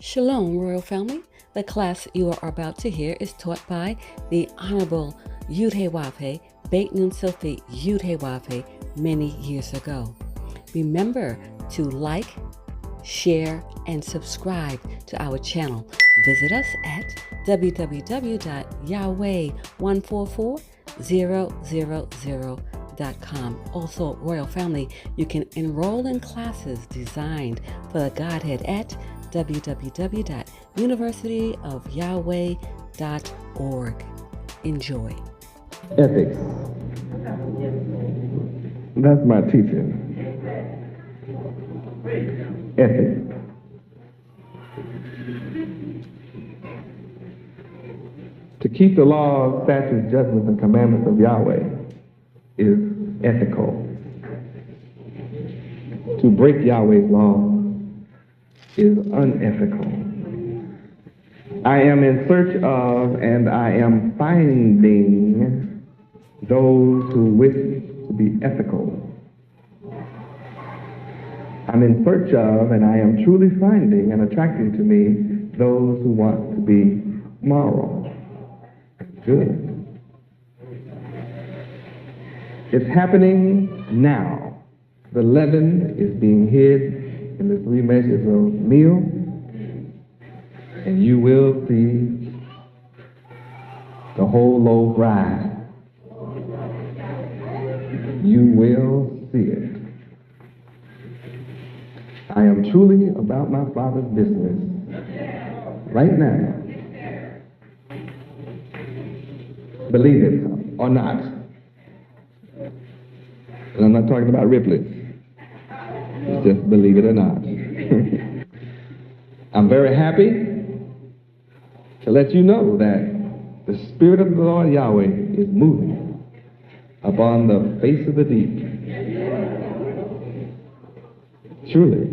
Shalom, Royal Family. The class you are about to hear is taught by the Honorable Yudhe Beit Nun Silfi Yudhe many years ago. Remember to like, share, and subscribe to our channel. Visit us at www.yahweh144000.com. Also, Royal Family, you can enroll in classes designed for the Godhead at www.universityofyahweh.org. Enjoy. Ethics. That's my teaching. Ethics. To keep the laws, statutes, judgments, and commandments of Yahweh is ethical. To break Yahweh's law is unethical. I am in search of and I am finding those who wish to be ethical. I'm in search of and I am truly finding and attracting to me those who want to be moral. Good. It's happening now. The leaven is being hid in the 3 measures of meal, and you will see the whole loaf rise. You will see it. I am truly about my Father's business right now. Believe it or not. And I'm not talking about Ripley's. It's just believe it or not. I'm very happy to let you know that the Spirit of the Lord Yahweh is moving upon the face of the deep. Truly.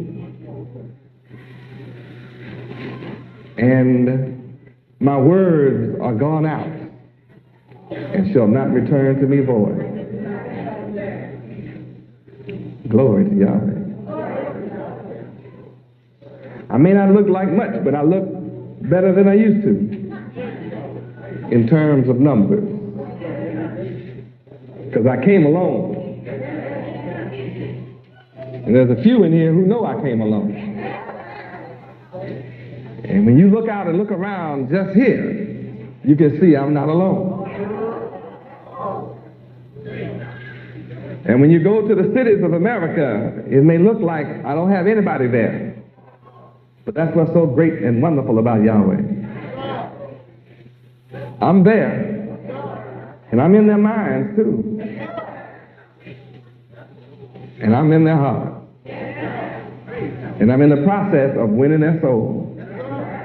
And my words are gone out and shall not return to me void. Glory to Yahweh. I may not look like much, but I look better than I used to in terms of numbers. Because I came alone. And there's a few in here who know I came alone. And when you look out and look around just here, you can see I'm not alone. And when you go to the cities of America, it may look like I don't have anybody there. But that's what's so great and wonderful about Yahweh. I'm there, and I'm in their minds too. And I'm in their heart. And I'm in the process of winning their soul.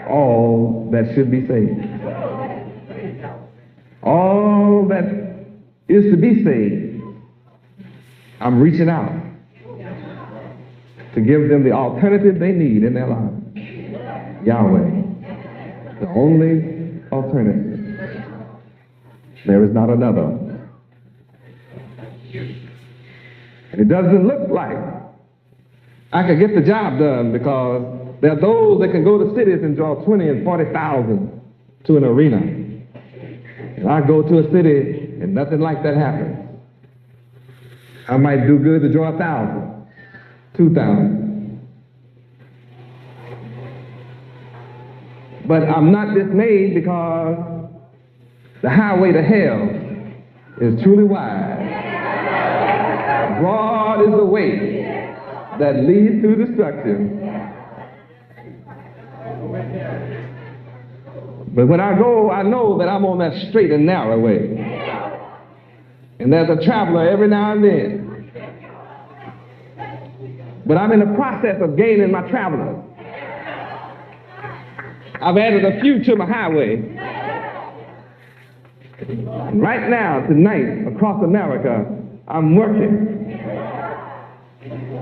All that should be saved. All that is to be saved. I'm reaching out to give them the alternative they need in their lives. Yahweh, the only alternative. There is not another. And it doesn't look like I could get the job done because there are those that can go to cities and draw 20 and 40,000 to an arena. And I go to a city and nothing like that happens. I might do good to draw 1,000, 2,000. But I'm not dismayed because the highway to hell is truly wide. Broad is the way that leads to destruction. But when I go, I know that I'm on that straight and narrow way. And there's a traveler every now and then. But I'm in the process of gaining my travelers. I've added a few to my highway. And right now, tonight, across America, I'm working.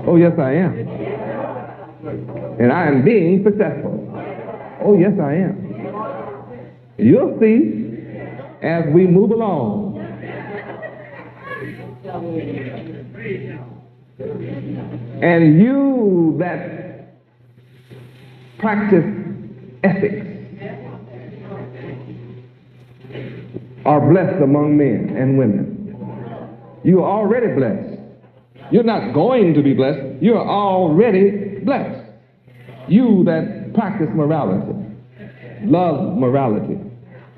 Oh, yes, I am. And I am being successful. Oh, yes, I am. You'll see as we move along. And you that practice ethics are blessed among men and women. You are already blessed. You're not going to be blessed. You're already blessed. You that practice morality, love morality.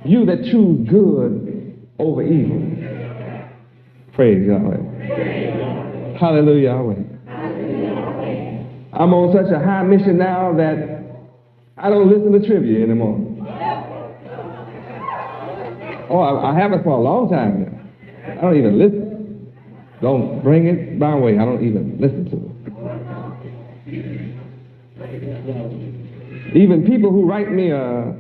You that choose good over evil. Praise Yahweh. Hallelujah, Yahweh. I'm on such a high mission now that I don't listen to trivia anymore. Oh, I haven't for a long time now. I don't even listen. Don't bring it my way. I don't even listen to it. Even people who write me a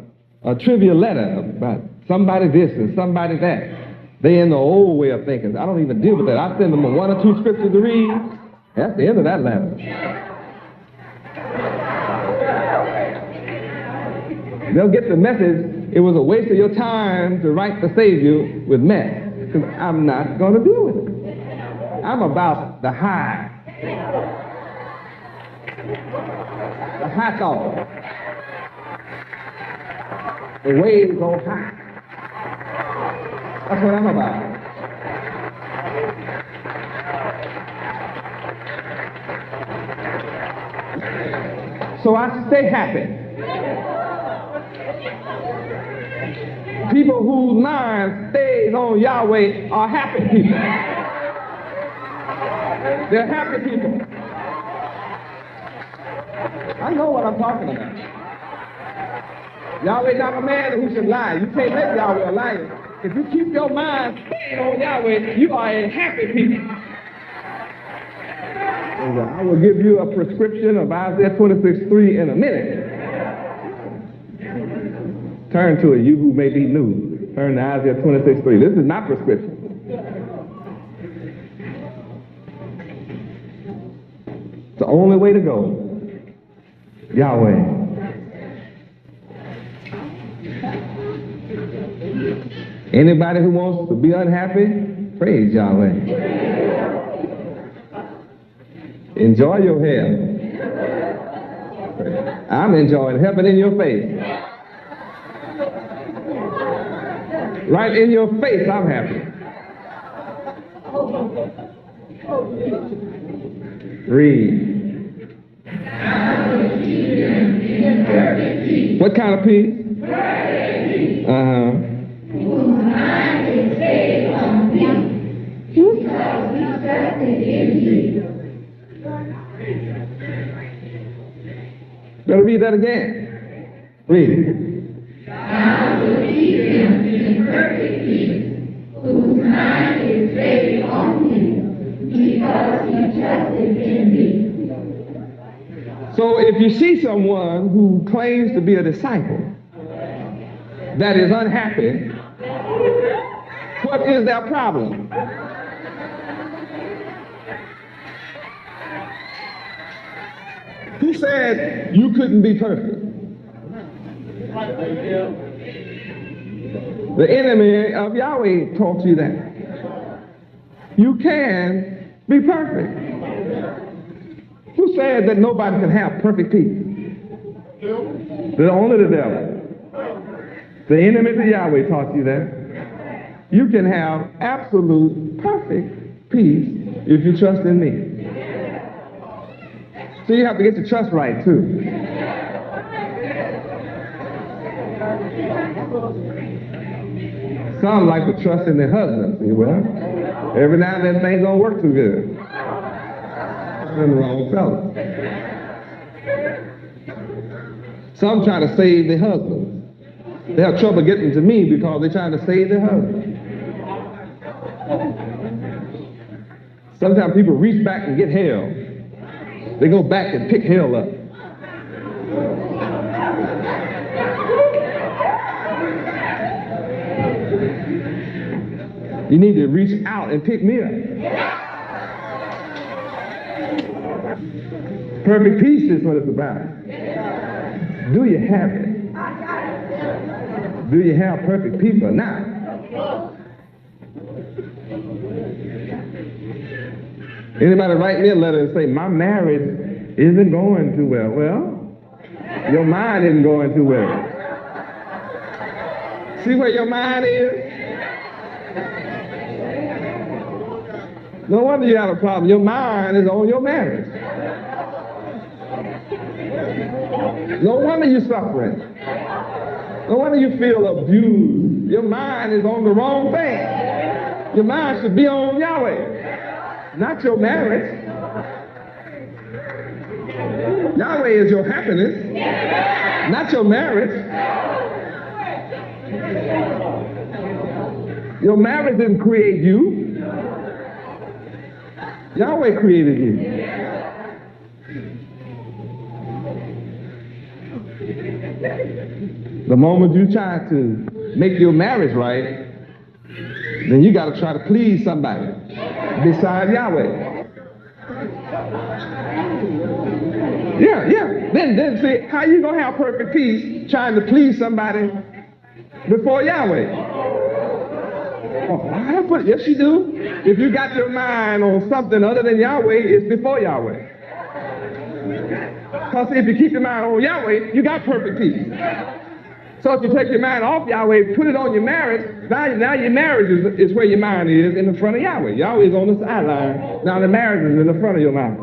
trivia letter about somebody this and somebody that, they in the old way of thinking. I don't even deal with that. I send them one or two scriptures to read. That's the end of that letter. They'll get the message. It was a waste of your time to write the Savior with mess, because I'm not going to deal with it. I'm about the high thought, the way to go high. That's what I'm about. So I stay happy. People whose mind stays on Yahweh are happy people. They're happy people. I know what I'm talking about. Yahweh not a man who should lie. You can't make Yahweh a liar. If you keep your mind stayed on Yahweh, you are a happy people. I will give you a prescription of Isaiah 26:3 in a minute. Turn to it, you who may be new. Turn to Isaiah 26:3. This is not prescription. It's the only way to go. Yahweh. Anybody who wants to be unhappy, praise Yahweh. Enjoy your hair. I'm enjoying heaven in your face. Right in your face, I'm happy. Read. What kind of peace? Better read that again. Read it. God will keep him in perfect peace, whose mind is stayed on him, because he trusted in thee. So if you see someone who claims to be a disciple that is unhappy, what is their problem? Who said you couldn't be perfect? The enemy of Yahweh taught you that. You can be perfect. Who said that nobody can have perfect peace? Only the devil. The enemy of Yahweh taught you that. You can have absolute perfect peace if you trust in me. So you have to get your trust right too. Some like to trust in their husbands. See, well, every now and then things don't work too good. I'm the wrong fella. Some try to save their husbands. They have trouble getting to me because they're trying to save their husbands. Sometimes people reach back and get hell. They go back and pick hell up. You need to reach out and pick me up. Perfect peace is what it's about. Do you have it? Do you have perfect peace or not? Anybody write me a letter and say, my marriage isn't going too well? Well, Your mind isn't going too well. See where your mind is? No wonder you have a problem. Your mind is on your marriage. No wonder you're suffering. No wonder you feel abused. Your mind is on the wrong thing. Your mind should be on Yahweh, not your marriage. Yahweh is your happiness, not your marriage. Your marriage didn't create you. Yahweh created you. The moment you try to make your marriage right, then you got to try to please somebody besides Yahweh. Yeah. Then see, how you gonna have perfect peace trying to please somebody before Yahweh? Oh, yes, you do. If you got your mind on something other than Yahweh, it's before Yahweh. Because if you keep your mind on Yahweh, you got perfect peace. So if you take your mind off Yahweh, put it on your marriage, now your marriage is where your mind is, in the front of Yahweh. Yahweh is on the sideline. Now the marriage is in the front of your mind.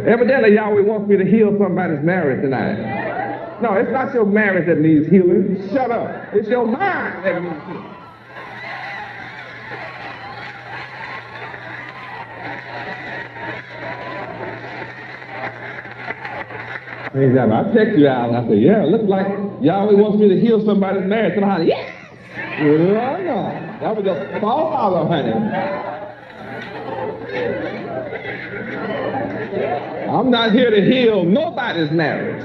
Evidently, Yahweh wants me to heal somebody's marriage tonight. No, it's not your marriage that needs healing. Shut up. It's your mind that needs healing. Exactly. I checked you out and I said, yeah, it looks like Yahweh wants me to heal somebody's marriage. And I said, yes! Well, no. That was just false hollow, honey. I'm not here to heal nobody's marriage.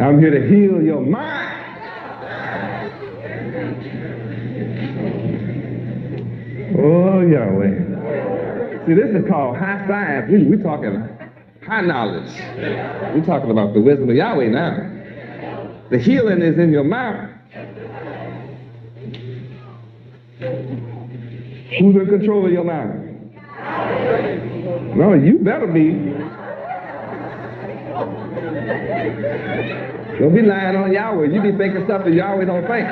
I'm here to heal your mind. Oh, Yahweh. See, this is called high science. We're talking high knowledge. We're talking about the wisdom of Yahweh now. The healing is in your mind. Who's in control of your mind? No, you better be. Don't be lying on Yahweh. You be thinking stuff that Yahweh don't think.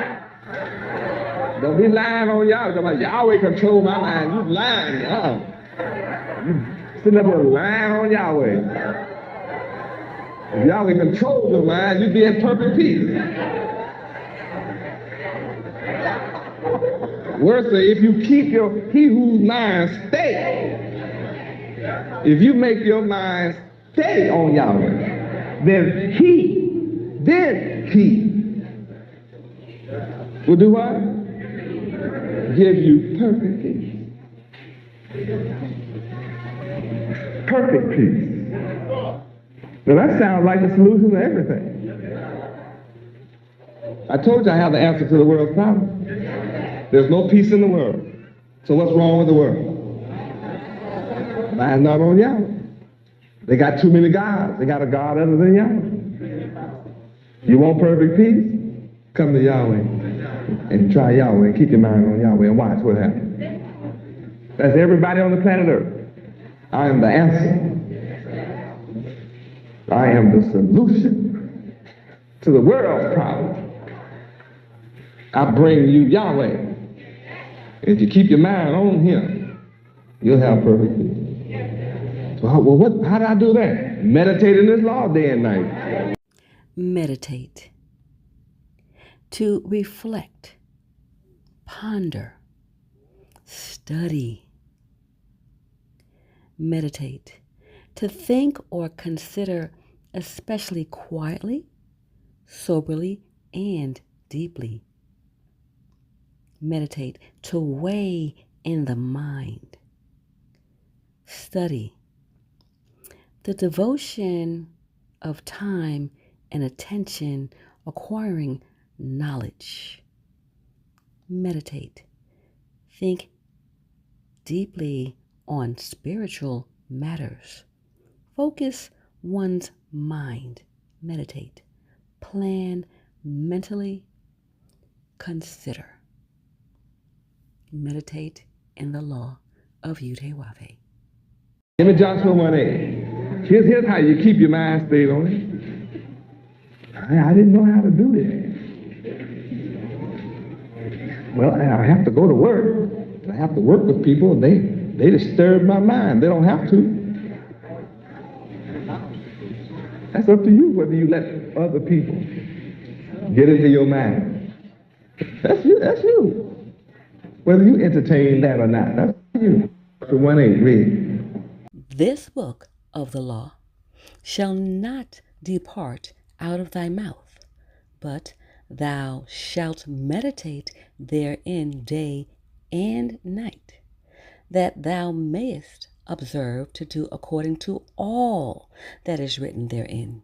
Don't be lying on Yahweh. Don't like, Yahweh control my mind. You lying. You sitting up here lying on Yahweh. If Yahweh controls your mind, you'd be in perfect peace. Worse, if you keep he whose mind stay. If you make your mind stay on Yahweh, then he will do what? Give you perfect peace. Perfect peace. Now that sounds like the solution to everything. I told you I have the answer to the world's problem. There's no peace in the world. So what's wrong with the world? Mine's not on Yahweh. They got too many gods. They got a God other than Yahweh. You want perfect peace? Come to Yahweh and try Yahweh and keep your mind on Yahweh and watch what happens. That's everybody on the planet Earth. I am the answer. I am the solution to the world's problem. I bring you Yahweh. If you keep your mind on Him, you'll have perfect peace. So how did I do that? Meditate in this law day and night. Meditate. To reflect, ponder, study. Meditate. To think or consider, especially quietly, soberly, and deeply. Meditate. To weigh in the mind. Study. The devotion of time and attention acquiring knowledge. Meditate. Think deeply on spiritual matters. Focus one's mind. Meditate. Plan mentally. consider. Meditate in the law of Yahweh. Give me Joshua 1:8. Here's how you keep your mind stayed on it. I didn't know how to do this. Well, I have to go to work. I have to work with people. They disturb my mind. They don't have to. That's up to you whether you let other people get into your mind. That's you. That's you. Whether you entertain that or not, that's you. So 1:8, read. This book of the law shall not depart out of thy mouth, but thou shalt meditate therein day and night, that thou mayest observe to do according to all that is written therein.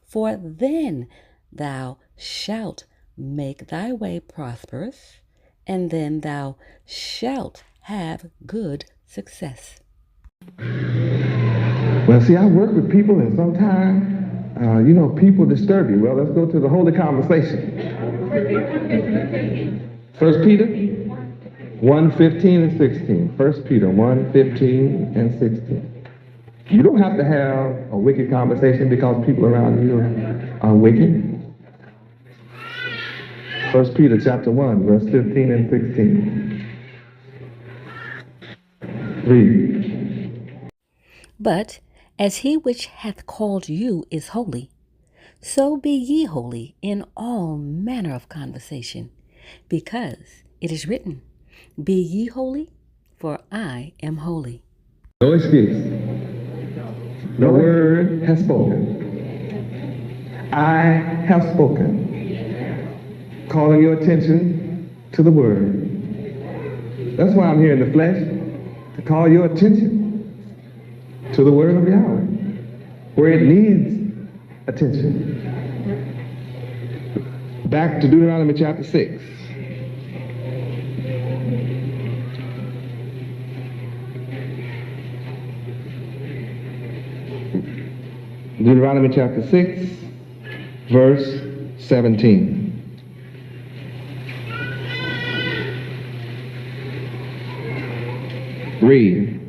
For then thou shalt make thy way prosperous, and then thou shalt have good success. Well, see, I work with people, and sometimes, people disturb you. Well, let's go to the holy conversation. 1 Peter 1:15 and 16. 1 Peter 1:15 and 16. You don't have to have a wicked conversation because people around you are wicked. 1 Peter chapter 1, verse 15 and 16. Read. But as he which hath called you is holy, so be ye holy in all manner of conversation, because it is written, Be ye holy, for I am holy. No excuse. The word has spoken. I have spoken. Calling your attention to the word. That's why I'm here in the flesh, to call your attention to the word of Yahweh, where it needs attention. Back to Deuteronomy chapter 6. Deuteronomy chapter 6, verse 17. Read.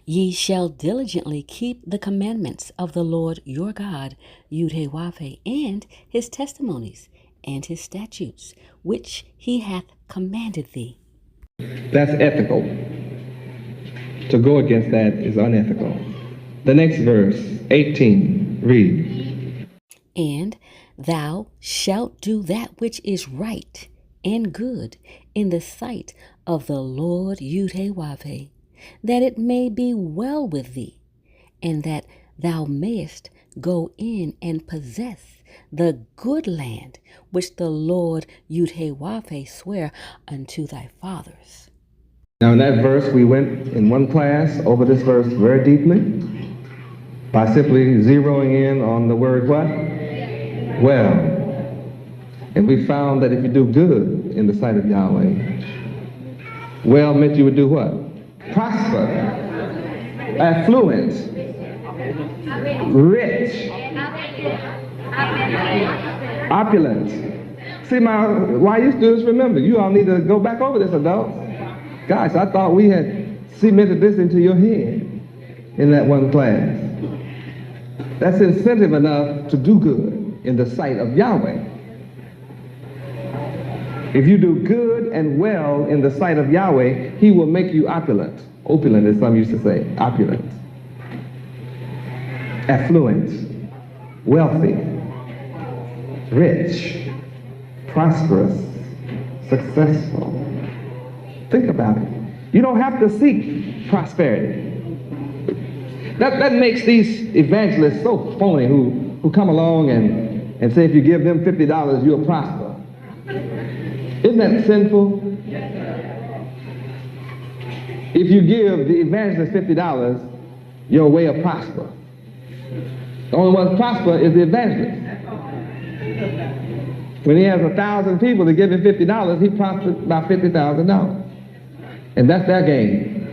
Ye shall diligently keep the commandments of the Lord your God, Yahweh, and his testimonies and his statutes, which he hath commanded thee. That's ethical. To go against that is unethical. The next verse, 18, read. And thou shalt do that which is right and good in the sight of the Lord Yahweh, that it may be well with thee, and that thou mayest go in and possess the good land which the Lord Yahweh sware unto thy fathers. Now in that verse, we went in one class over this verse very deeply by simply zeroing in on the word what? Well. And we found that if you do good in the sight of Yahweh, well meant you would do what? Prosper, affluent, rich, opulent. See, my YU students, remember, you all need to go back over this, adults. Gosh, I thought we had cemented this into your head in that one class. That's incentive enough to do good in the sight of Yahweh. If you do good and well in the sight of Yahweh, he will make you opulent. Opulent, as some used to say, opulent. Affluent, wealthy, rich, prosperous, successful. Think about it. You don't have to seek prosperity. That makes these evangelists so phony who come along and say if you give them $50, you'll prosper. Isn't that sinful? If you give the evangelist $50, your way of prosper. The only one to prosper is the evangelist. When he has 1,000 people to give him $50, he prospers by $50,000. And that's their game.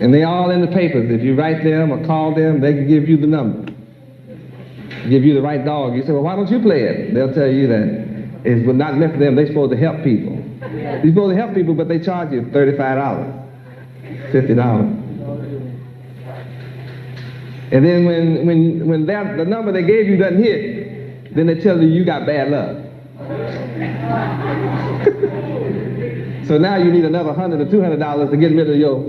And they all in the papers. If you write them or call them, they can give you the number. give you the right dog. You say, well, why don't you play it? They'll tell you that it's not meant for them. They're supposed to help people. They're supposed to help people, but they charge you $35, $50. And then when the number they gave you doesn't hit, then they tell you you got bad luck. So now you need another $100 or $200 to get rid of your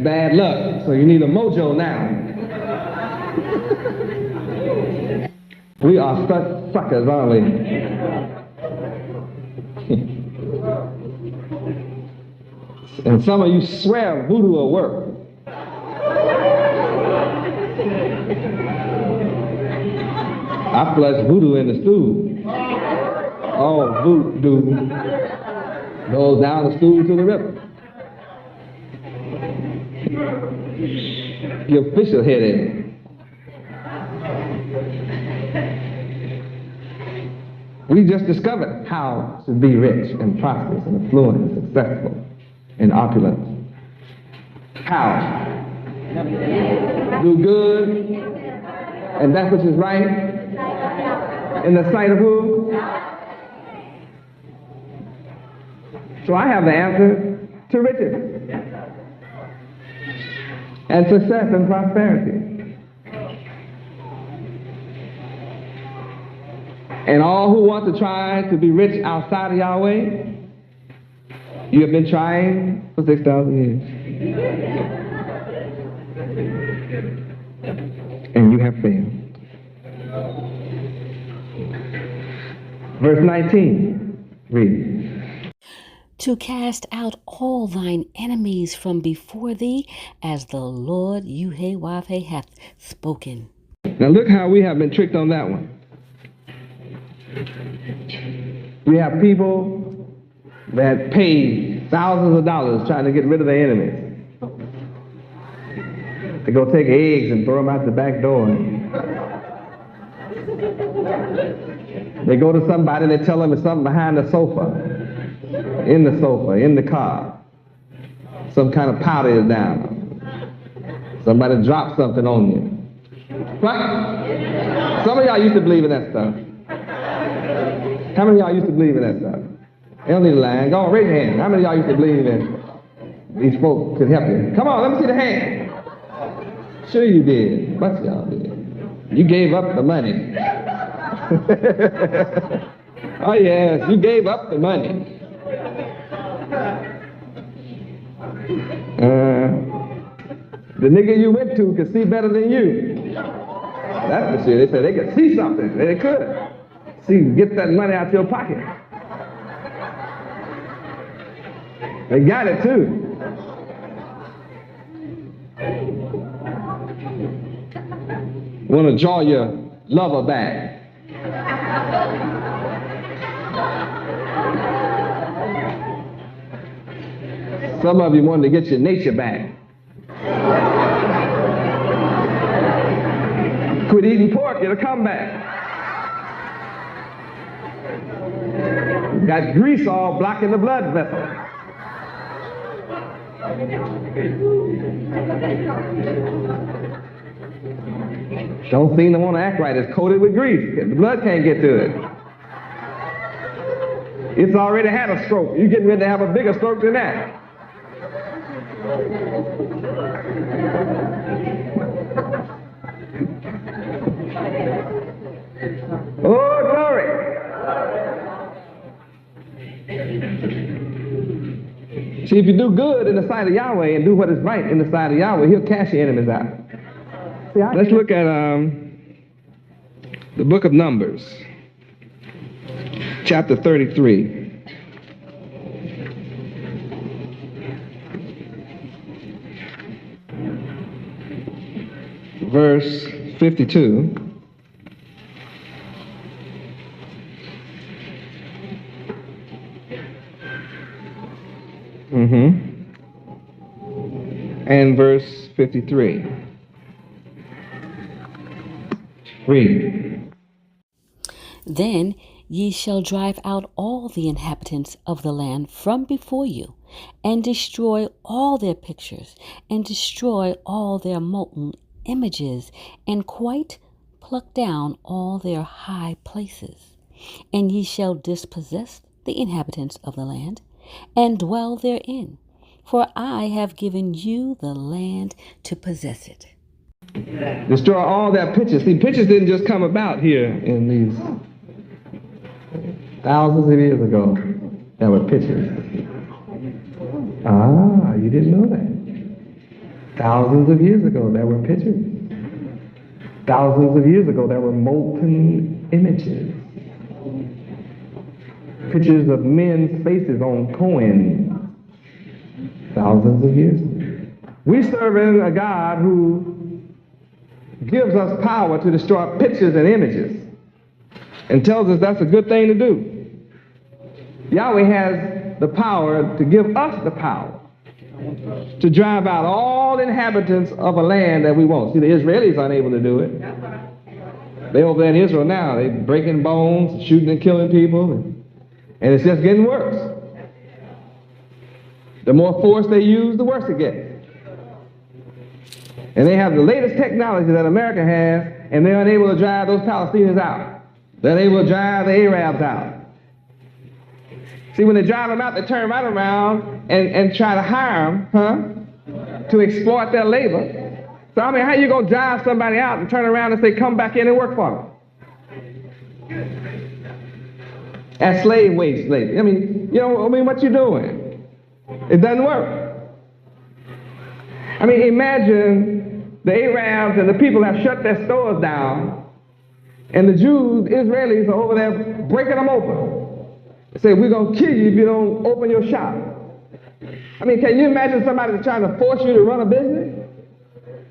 bad luck. So you need a mojo now. We are such suckers, aren't we? And some of you swear voodoo will work. I flush voodoo in the stool. Oh, voodoo goes down the stool to the river. Your official headache. We just discovered how to be rich and prosperous and affluent and successful and opulent. How? Do good and that which is right in the sight of who? So I have the answer to riches and success and prosperity. And all who want to try to be rich outside of Yahweh, you have been trying for 6,000 years. And you have failed. Verse 19, read. To cast out all thine enemies from before thee, as the Lord Yahweh hath spoken. Now look how we have been tricked on that one. We have people that pay thousands of dollars trying to get rid of their enemies. They go take eggs and throw them out the back door. They go to somebody and they tell them it's something behind the sofa, in the car. Some kind of powder is down. Somebody dropped something on you. Right? Some of y'all used to believe in that stuff. How many of y'all used to believe in that stuff? You don't need a line. Go on, raise your hand. How many of y'all used to believe in these folks could help you? Come on, let me see the hand. Sure you did. Bunch of y'all did. You gave up the money. Oh yes, you gave up the money. The nigga you went to could see better than you. That's for sure. They said they could see something. They could. See, get that money out your pocket. They got it too. Want to draw your lover back. Some of you wanted to get your nature back. Quit eating pork, it'll come back. Got grease all blocking the blood vessel. Don't seem to want to act right. It's coated with grease. The blood can't get to it. It's already had a stroke. You're getting ready to have a bigger stroke than that. Oh, glory. See, if you do good in the sight of Yahweh and do what is right in the sight of Yahweh, he'll cast your enemies out. See, let's look at the book of Numbers, chapter 33. Verse 52. And verse 53. Read. Then ye shall drive out all the inhabitants of the land from before you, and destroy all their pictures, and destroy all their molten images, and quite pluck down all their high places, and ye shall dispossess the inhabitants of the land, and dwell therein. For I have given you the land to possess it. Destroy all their pictures. See, pictures didn't just come about here in these thousands of years ago. There were pictures. Ah, you didn't know that. Thousands of years ago, there were pictures. Thousands of years ago, there were molten images. Pictures of men's faces on coins. Thousands of years ago. We serve in a God who gives us power to destroy pictures and images and tells us that's a good thing to do. Yahweh has the power to give us the power to drive out all inhabitants of a land that we want. See, the Israelis aren't able to do it. They're over there in Israel now. They're breaking bones, shooting and killing people, and it's just getting worse. The more force they use, the worse it gets. And they have the latest technology that America has, and they're unable to drive those Palestinians out. They're unable to drive the Arabs out. See, when they drive them out, they turn right around and try to hire them, to exploit their labor. So, I mean, how you going to drive somebody out and turn around and say, come back in and work for them? As slave wage slavery. I mean, what you doing? It doesn't work. I mean, imagine the Arabs and the people have shut their stores down, and the Jews, Israelis, are over there breaking them open. They say, we're going to kill you if you don't open your shop. I mean, can you imagine somebody that's trying to force you to run a business?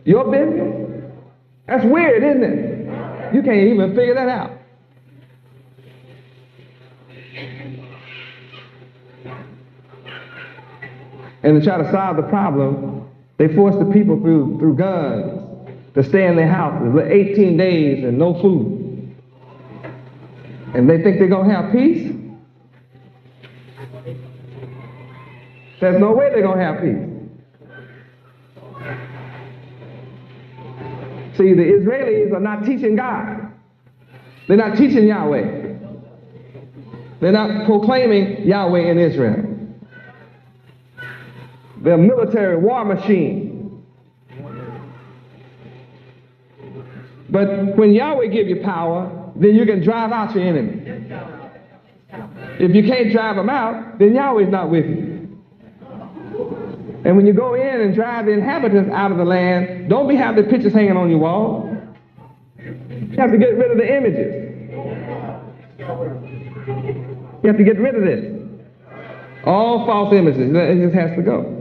Your business? That's weird, isn't it? You can't even figure that out. And to try to solve the problem, they force the people through guns to stay in their houses 18 days and no food. And they think they're going to have peace? There's no way they're going to have peace. See, the Israelis are not teaching God. They're not teaching Yahweh. They're not proclaiming Yahweh in Israel. They're a military war machine. But when Yahweh gives you power, then you can drive out your enemy. If you can't drive them out, then Yahweh's not with you. And when you go in and drive the inhabitants out of the land, don't have the pictures hanging on your wall. You have to get rid of the images. You have to get rid of this. All false images. It just has to go.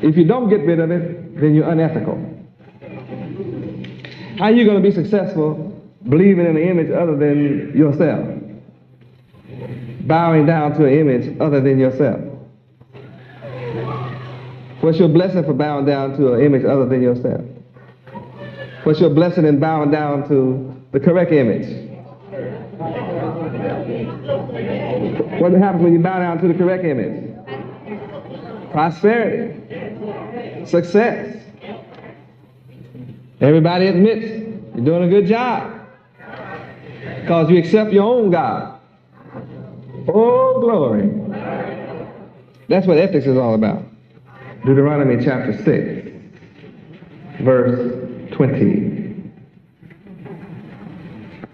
If you don't get rid of it, then you're unethical. How are you going to be successful believing in an image other than yourself? Bowing down to an image other than yourself. What's your blessing for bowing down to an image other than yourself? What's your blessing in bowing down to the correct image? What happens when you bow down to the correct image? Prosperity. Success. Everybody admits you're doing a good job because you accept your own God. Oh, glory. That's what ethics is all about. Deuteronomy chapter 6, verse 20.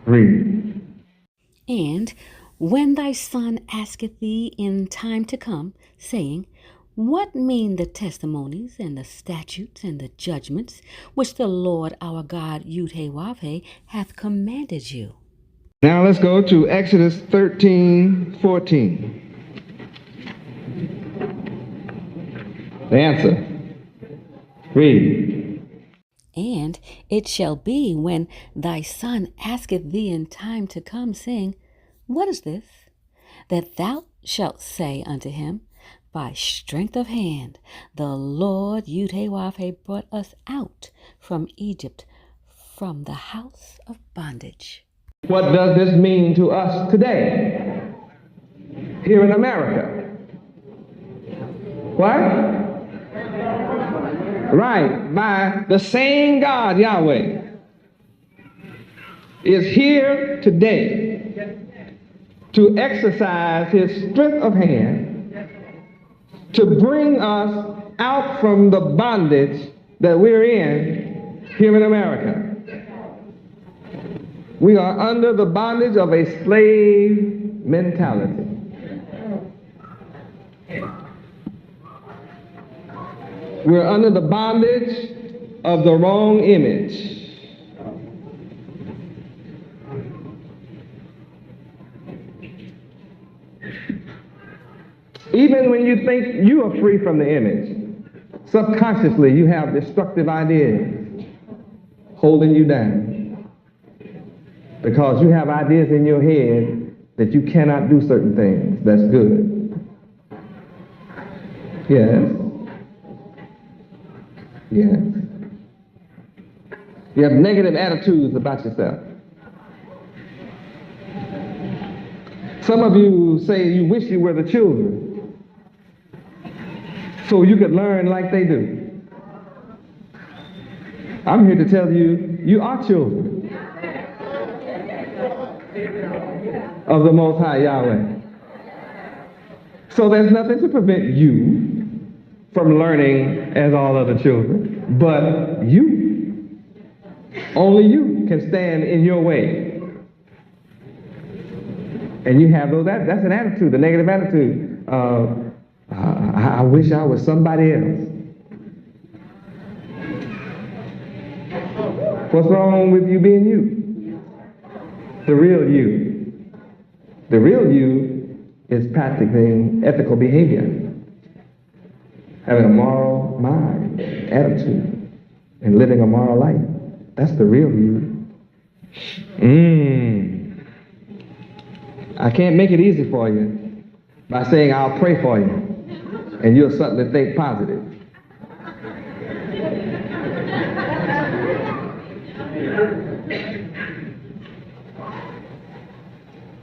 Read. And when thy son asketh thee in time to come, saying, what mean the testimonies and the statutes and the judgments which the Lord our God Yahweh hath commanded you? Now let's go to Exodus 13:14. The answer. Read. And it shall be when thy son asketh thee in time to come, saying, what is this? That thou shalt say unto him, by strength of hand, the Lord Yahweh brought us out from Egypt, from the house of bondage. What does this mean to us today, here in America? What? Right, by the same God, Yahweh, is here today to exercise his strength of hand to bring us out from the bondage that we're in here in America. We are under the bondage of a slave mentality. We're under the bondage of the wrong image. Even when you think you are free from the image, subconsciously you have destructive ideas holding you down. Because you have ideas in your head that you cannot do certain things. That's good. Yes. Yes. You have negative attitudes about yourself. Some of you say you wish you were the children so you could learn like they do. I'm here to tell you, you are children of the Most High Yahweh. So there's nothing to prevent you from learning as all other children, but you, only you can stand in your way. And you have those, that's an attitude, a negative attitude of, I wish I was somebody else. What's wrong with you being you? The real you. The real you is practicing ethical behavior, having a moral mind, attitude, and living a moral life. That's the real you. I can't make it easy for you by saying I'll pray for you, and you'll suddenly think positive.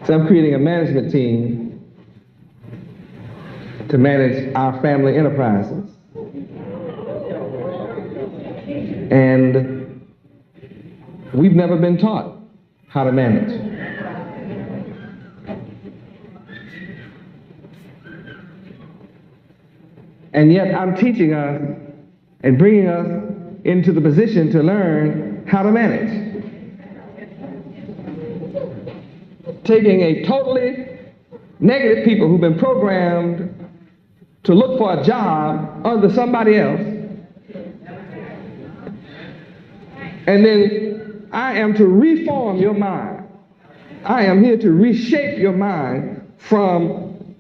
So I'm creating a management team to manage our family enterprises. And we've never been taught how to manage. And yet I'm teaching us and bringing us into the position to learn how to manage. Taking a totally negative people who've been programmed to look for a job under somebody else, and then I am to reform your mind. I am here to reshape your mind from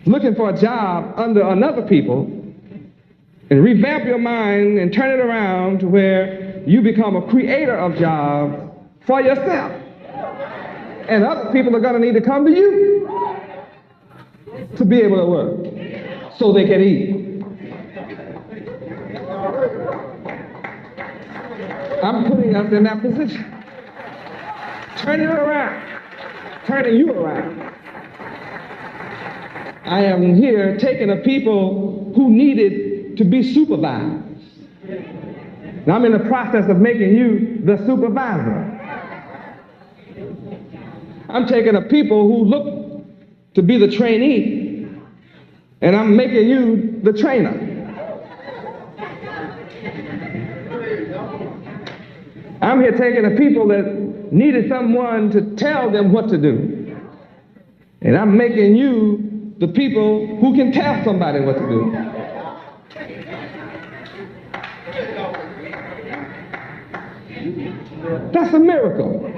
looking for a job under another people and revamp your mind and turn it around to where you become a creator of jobs for yourself. And other people are going to need to come to you to be able to work so they can eat. I'm putting us in that position. Turning it around. Turning you around. I am here taking the people who needed to be supervised. Now I'm in the process of making you the supervisor. I'm taking the people who look to be the trainee, and I'm making you the trainer. I'm here taking the people that needed someone to tell them what to do, and I'm making you the people who can tell somebody what to do. That's a miracle.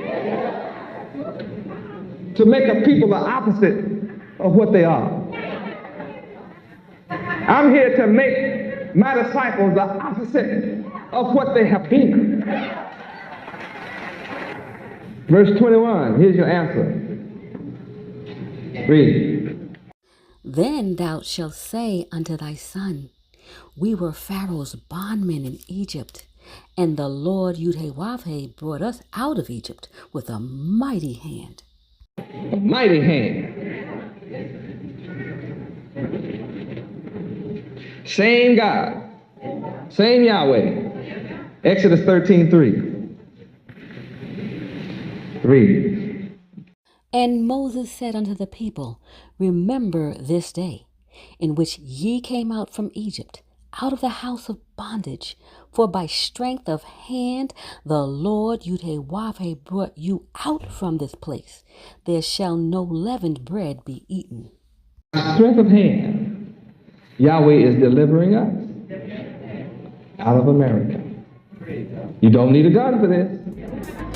To make a people the opposite of what they are. I'm here to make my disciples the opposite of what they have been. Verse 21, here's your answer. Read. Then thou shalt say unto thy son, we were Pharaoh's bondmen in Egypt, and the Lord Yahweh brought us out of Egypt with a mighty hand. A mighty hand. Same God Same Yahweh. Exodus 13:3. Read. And Moses said unto the people, Remember this day, in which ye came out from Egypt, out of the house of bondage. For by strength of hand the Lord Yahweh brought you out from this place. There shall no leavened bread be eaten. By strength of hand, Yahweh is delivering us out of America. You don't need a gun for this.